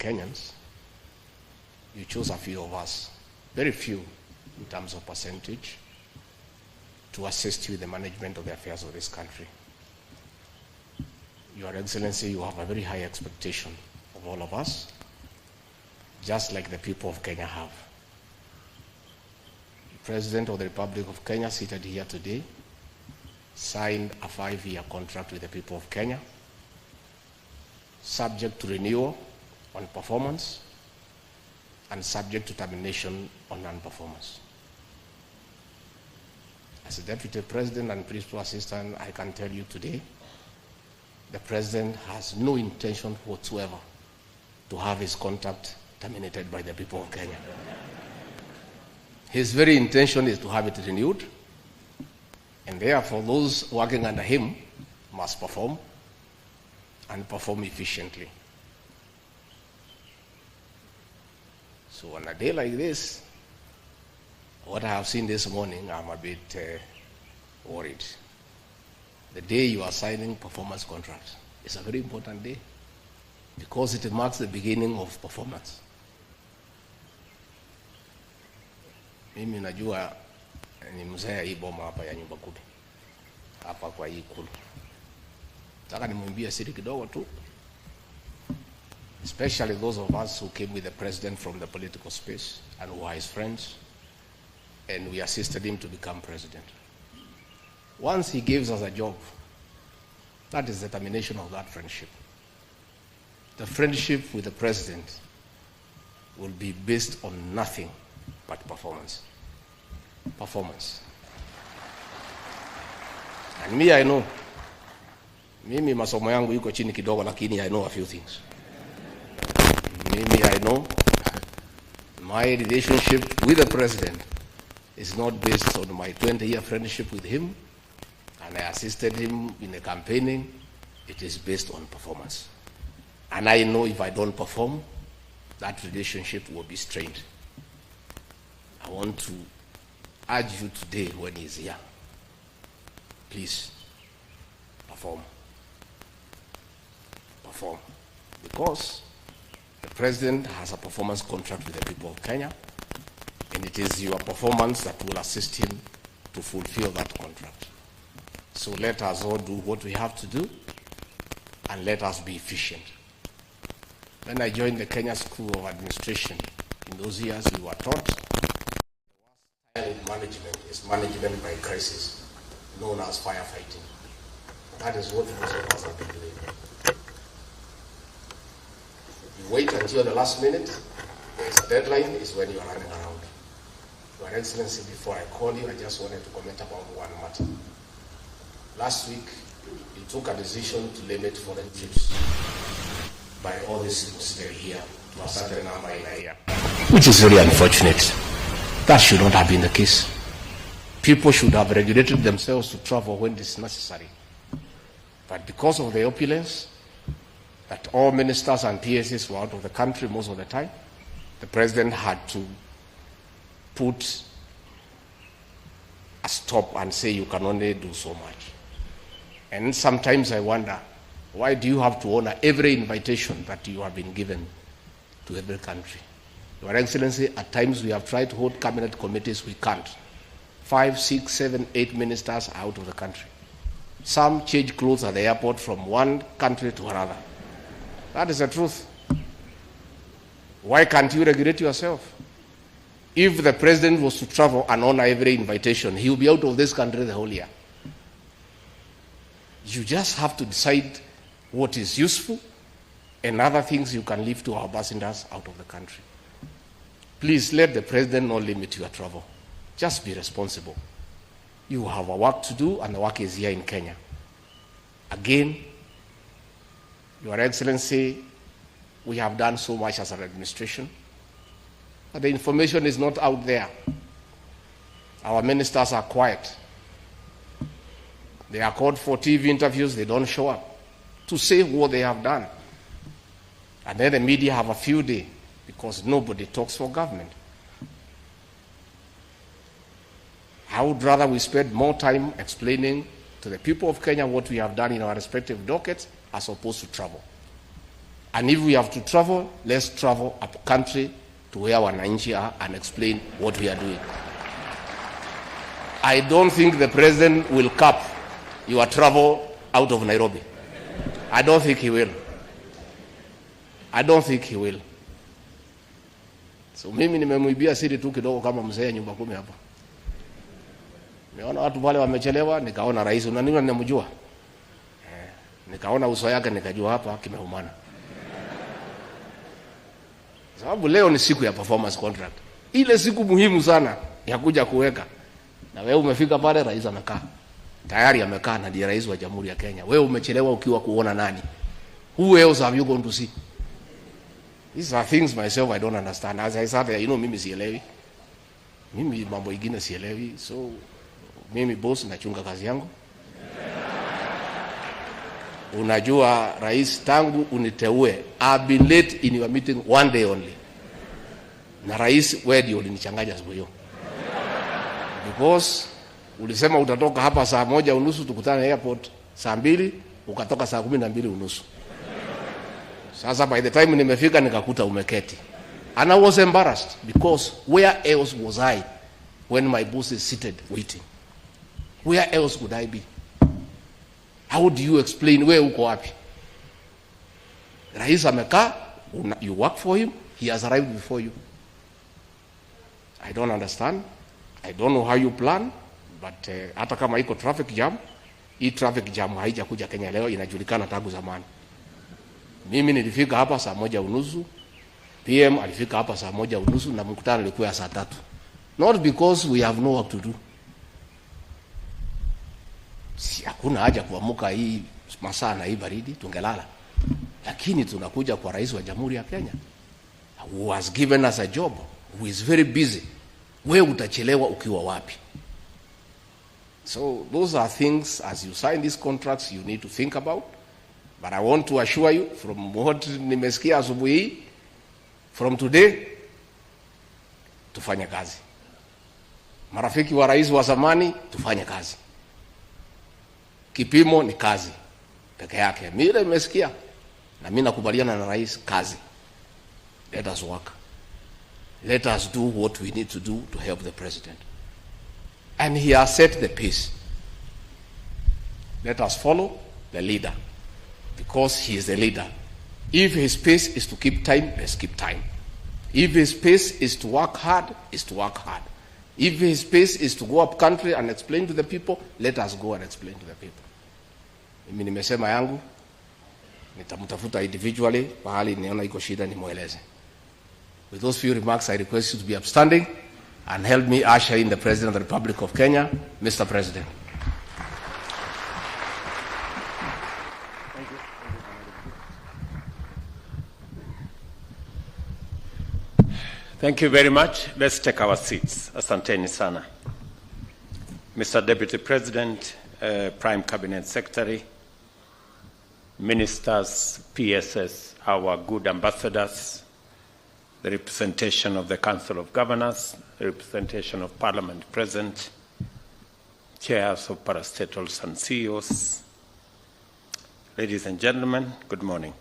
Kenyans, you chose a few of us, very few in terms of percentage, to assist you in the management of the affairs of this country. Your Excellency, you have a very high expectation of all of us, just like the people of Kenya have. The President of the Republic of Kenya, seated here today, signed a 5-year contract with the people of Kenya, subject to renewal on performance and subject to termination on non-performance. As a Deputy President and Principal Assistant, I can tell you today, the President has no intention whatsoever to have his contract terminated by the people of Kenya. His very intention is to have it renewed, and therefore those working under him must perform and perform efficiently. So on a day like this, what I have seen this morning, I'm a bit worried. The day you are signing performance contracts is a very important day because it marks the beginning of performance. Mimi najua ni mzee hii boma hapa ya nyumba kumi hapa kwa hii Ikulu. Nataka nimwambie siri kidogo tu, especially those of us who came with the president from the political space and who are his friends, and we assisted him to become president. Once he gives us a job, that is the termination of that friendship. The friendship with the president will be based on nothing but performance. Performance. And me, I know. Mimi masomo yangu yuko chini kidogo, lakini I know a few things. Mimi, I know my relationship with the president is not based on my 20-year friendship with him, and I assisted him in the campaigning. It is based on performance. And I know if I don't perform, that relationship will be strained. I want to urge you today when he's here, please perform. Perform. Because the president has a performance contract with the people of Kenya, and it is your performance that will assist him to fulfill that contract. So let us all do what we have to do, and let us be efficient. When I joined the Kenya School of Administration, in those years we were taught the worst style in management is management by crisis, known as firefighting. That is what most of us have been doing. You wait until the last minute, there's a deadline, is when you are running around. Your Excellency, before I call you, I just wanted to comment about one matter. Last week, you took a decision to limit foreign trips by all these citizens here to a certain number in a year, which is very unfortunate. That should not have been the case. People should have regulated themselves to travel when it is necessary. But because of the opulence, that all ministers and PSs were out of the country most of the time, the president had to put a stop and say you can only do so much. And sometimes I wonder, why do you have to honor every invitation that you have been given to every country? Your Excellency, at times we have tried to hold cabinet committees, we can't. 5, 6, 7, 8 ministers are out of the country. Some change clothes at the airport from one country to another. That is the truth. Why can't you regulate yourself? If the president was to travel and honor every invitation, he will be out of this country the whole year. You just have to decide what is useful and other things you can leave to our ambassadors out of the country. Please let the president not limit your travel. Just be responsible. You have a work to do, and the work is here in Kenya. Again, Your Excellency, we have done so much as an administration, but the information is not out there. Our ministers are quiet. They are called for TV interviews, they don't show up to say what they have done. And then the media have a field day because nobody talks for government. I would rather we spend more time explaining to the people of Kenya what we have done in our respective dockets as opposed to travel. And if we have to travel, let's travel up country to where wananchi are and explain what we are doing. I don't think the president will cap your travel out of Nairobi. I don't think he will. I don't think he will. So mimi nimemwibia siri tu kidogo kama mzee nyumba 10 hapa. Niona watu wale wamechelewa, nikaona rais unaniona ninamjua. Nikaona uso yake nikajua hapa kimeumana. Sababu leo ni siku ya performance contract. Ile siku muhimu sana ya kuja kuweka. Na wewe umefika pale, rais amekaa. Tayari amekaa na ndiye rais wa Jamhuri ya Kenya. Wewe umechelewa ukiwa kuona nani? Who else have you gone to see? These are things myself I don't understand. As I said, mimi sielewi. Mimi mambo ingine sielewi. So mimi boss nachunga kazi yangu. Unajua rais, tangu uniteue, I've been late in your meeting one day only. Na rais, wewe ndio ulinichanganya siku hiyo. Because ulisema utatoka hapa saa 1:30 tukutane airport saa 2, ukatoka saa 12:30. Sasa by the time nimefika nikakuta umeketi. And I was embarrassed because where else was I when my boss is seated waiting? Where else would I be? How do you explain where uko wapi? Rais amekaa, you work for him, he has arrived before you. I don't understand. I don't know how you plan, but hata kama iko traffic jam, hii traffic jam haijakuja Kenya leo, inajulikana tangu zamani. Mimi nilifika hapa saa 1:30, PM alifika hapa saa 1:30 na mkutano ulikuwa saa 3. Not because we have no work to do. Si hakuna haja kuamuka hii masaa na hii baridi tungelala. Lakini tunakuja kwa rais wa Jamhuri ya Kenya who has given us a job, who is very busy. Wewe utachelewa ukiwa wapi? So those are things, as you sign these contracts, you need to think about. But I want to assure you, from what nimesikia asubuhi, from today, tufanye kazi. Marafiki wa rais wa zamani, tufanye kazi. Kipimo ni kazi peke yake. Mimi nimesikia na mimi nakubaliana na rais, kazi. Let us work. Let us do what we need to do to help the president. And he has set the pace. Let us follow the leader, because he is the leader. If his pace is to keep time, let's keep time. If his pace is to work hard, is to work hard. If his pace is to go up country and explain to the people, let us go and explain to the people. Mimi nimesema yangu, nitamtafuta individually, pahali niona iko shida nimueleze. With those few remarks, I request you to be upstanding and help me usher in the President of the Republic of Kenya. Mr. President. Thank you very much. Let's take our seats. Asanteni sana. Mr. Deputy President, Prime Cabinet Secretary, Ministers, PSS, our good ambassadors, the representation of the Council of Governors, the representation of Parliament present, chairs of parastatals and CEOs, ladies and gentlemen, good morning.